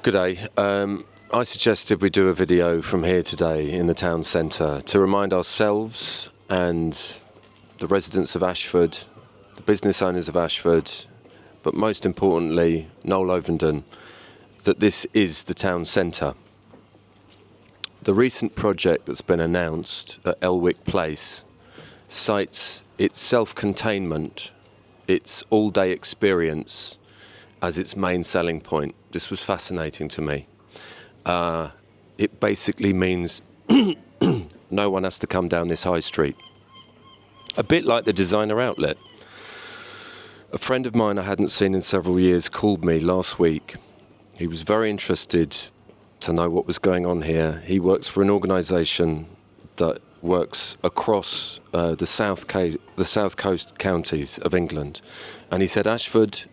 Good day. I suggested we do a video from here today in the town centre to remind ourselves and the residents of Ashford, the business owners of Ashford, but most importantly, Noel Ovenden, that this is the town centre. The recent project that's been announced at Elwick Place cites its self-containment, its all-day experience as its main selling point. This was fascinating to me. It basically means no one has to come down this high street. A bit like the designer outlet. A friend of mine I hadn't seen in several years called me last week. He was very interested to know what was going on here. He works for an organisation that works across the south coast counties of England. And he said Ashford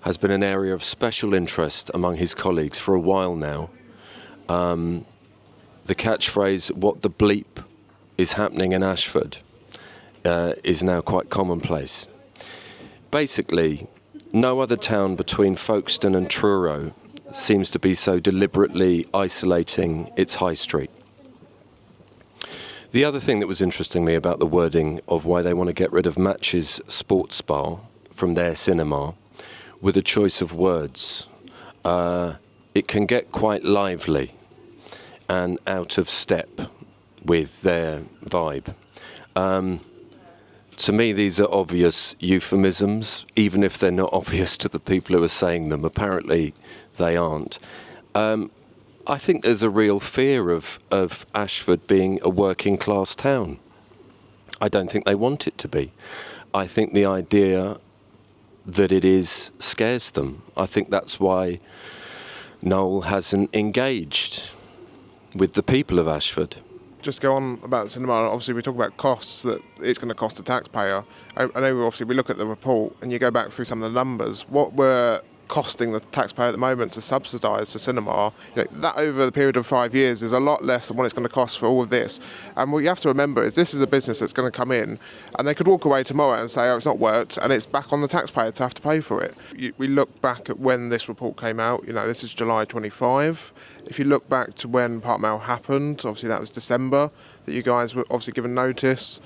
has been an area of special interest among his colleagues for a while now. The catchphrase, "what the bleep is happening in Ashford," is now quite commonplace. Basically, no other town between Folkestone and Truro seems to be so deliberately isolating its high street. The other thing that was interesting me about the wording of why they want to get rid of Match's Sports Bar from their cinema were the choice of words. It can get quite lively and out of step with their vibe. To me, these are obvious euphemisms, even if they're not obvious to the people who are saying them. Apparently, they aren't. I think there's a real fear of Ashford being a working-class town. I don't think they want it to be. I think the idea that it is scares them. I think that's why Noel hasn't engaged with the people of Ashford. Just go on about the cinema. Obviously, we talk about costs that it's going to cost the taxpayer. I know, obviously, we look at the report and you go back through some of the numbers. What we're costing the taxpayer at the moment to subsidise the cinema, that over the period of 5 years is a lot less than what it's going to cost for all of this. And what you have to remember is this is a business that's going to come in and they could walk away tomorrow and say, oh, it's not worked, and it's back on the taxpayer to have to pay for it. We look back at when this report came out, this is July 25. If you look back to when Park Mall happened, obviously that was December, that you guys were obviously given notice.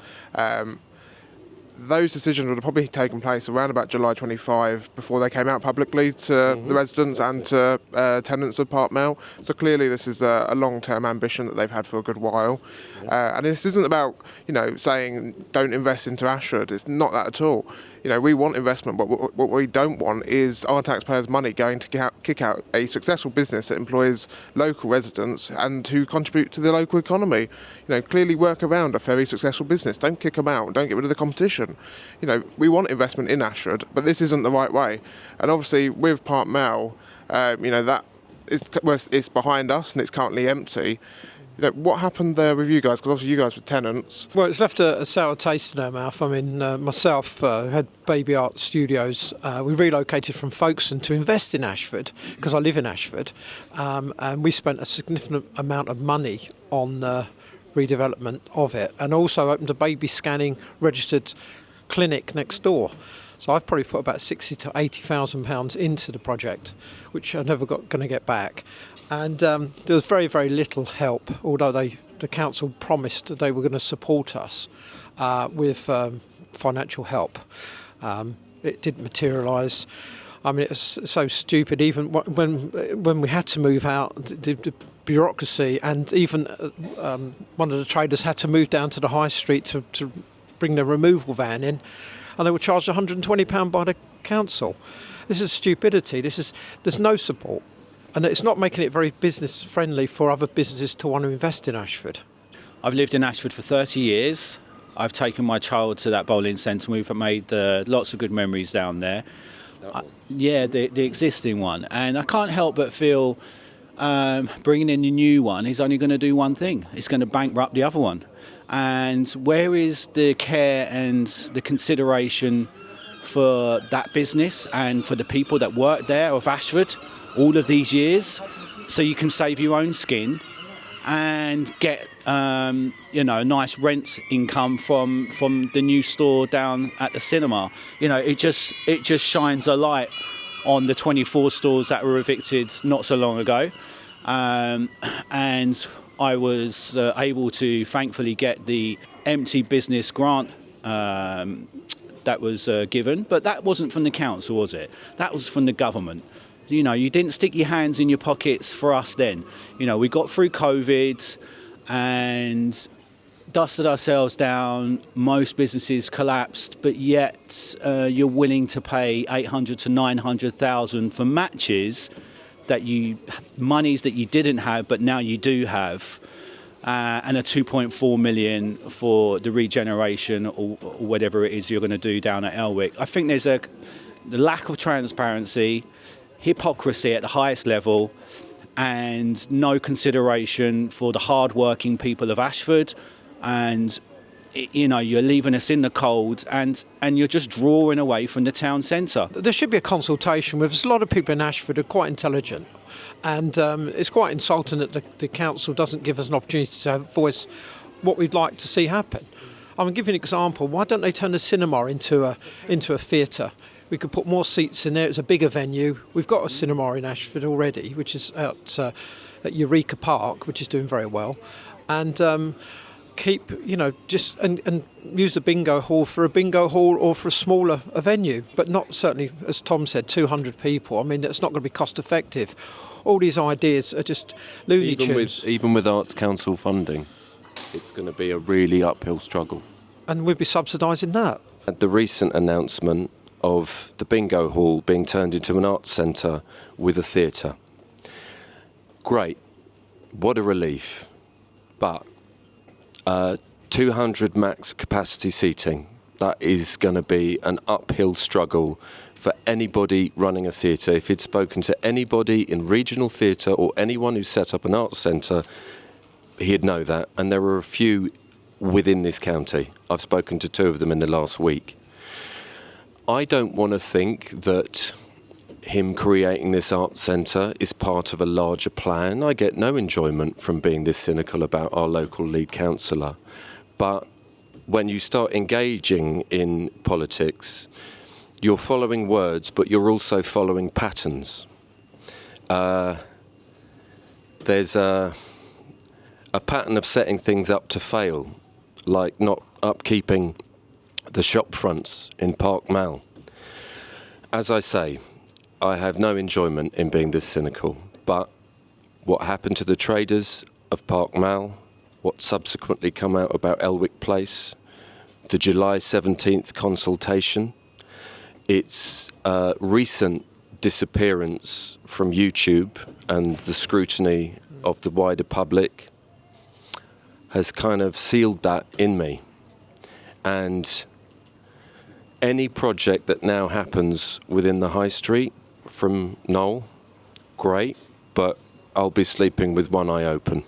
Those decisions would have probably taken place around about July 25 before they came out publicly to the residents and to tenants of Park Mall. So clearly this is a long-term ambition that they've had for a good while. And this isn't about, saying don't invest into Ashford. It's not that at all. We want investment, but what we don't want is our taxpayers' money going to kick out a successful business that employs local residents and who contribute to the local economy. Clearly work around a very successful business. Don't kick them out. Don't get rid of the competition. We want investment in Ashford, but this isn't the right way. And obviously, with Park Mall, that it's behind us and it's currently empty. What happened there with you guys? Because obviously you guys were tenants. Well, it's left a sour taste in our mouth. I mean, myself had Baby Art Studios. We relocated from Folkestone to invest in Ashford because I live in Ashford. And we spent a significant amount of money on redevelopment of it, and also opened a baby scanning registered clinic next door. So I've probably put about £60,000 to £80,000 into the project, which I never going to get back. And there was very, very little help, although the council promised that they were going to support us with financial help. It didn't materialise. I mean, it's so stupid. Even when we had to move out, the bureaucracy, and even one of the traders had to move down to the high street to bring the removal van in, and they were charged £120 by the council. This is stupidity. There's no support. And it's not making it very business friendly for other businesses to want to invest in Ashford. I've lived in Ashford for 30 years. I've taken my child to that bowling centre. We've made lots of good memories down there. The existing one. And I can't help but feel bringing in the new one is only going to do one thing. It's going to bankrupt the other one. And where is the care and the consideration for that business and for the people that work there of Ashford all of these years, so you can save your own skin and get nice rent income from the new store down at the cinema? It just shines a light on the 24 stores that were evicted not so long ago. And I was able to thankfully get the empty business grant that was given, but that wasn't from the council, was it? That was from the government. You know, you didn't stick your hands in your pockets for us then. You know, we got through COVID and dusted ourselves down. Most businesses collapsed, but yet you're willing to pay 800 to 900,000 for matches monies that you didn't have, but now you do have. And a 2.4 million for the regeneration or whatever it is you're going to do down at Elwick. I think there's the lack of transparency, hypocrisy at the highest level, and no consideration for the hard-working people of Ashford. And you know, you're leaving us in the cold, and you're just drawing away from the town centre. There should be a consultation with us. A lot of people in Ashford are quite intelligent, and it's quite insulting that the council doesn't give us an opportunity to voice what we'd like to see happen. I'm going to give you an example. Why don't they turn the cinema into a theatre? We could put more seats in there. It's a bigger venue. We've got a cinema in Ashford already, which is at Eureka Park, which is doing very well, and keep, you know, just and use the bingo hall for a bingo hall or for a smaller venue, but not certainly, as Tom said, 200 people. I mean, it's not going to be cost effective. All these ideas are just Looney Tunes. Even with Arts Council funding, it's going to be a really uphill struggle. And we'd be subsidising that. The recent announcement of the bingo hall being turned into an arts centre with a theatre. Great. What a relief. But 200 max capacity seating, that is going to be an uphill struggle for anybody running a theatre. If you'd spoken to anybody in regional theatre or anyone who set up an arts centre, he'd know that. And there are a few within this county. I've spoken to 2 of them in the last week. I don't want to think that him creating this arts centre is part of a larger plan. I get no enjoyment from being this cynical about our local lead councillor. But when you start engaging in politics, you're following words, but you're also following patterns. There's a pattern of setting things up to fail, like not upkeeping the shop fronts in Park Mall. As I say, I have no enjoyment in being this cynical, but what happened to the traders of Park Mall, what subsequently come out about Elwick Place, the July 17th consultation, its recent disappearance from YouTube and the scrutiny of the wider public has kind of sealed that in me. And any project that now happens within the high street from Knoll, great, but I'll be sleeping with one eye open.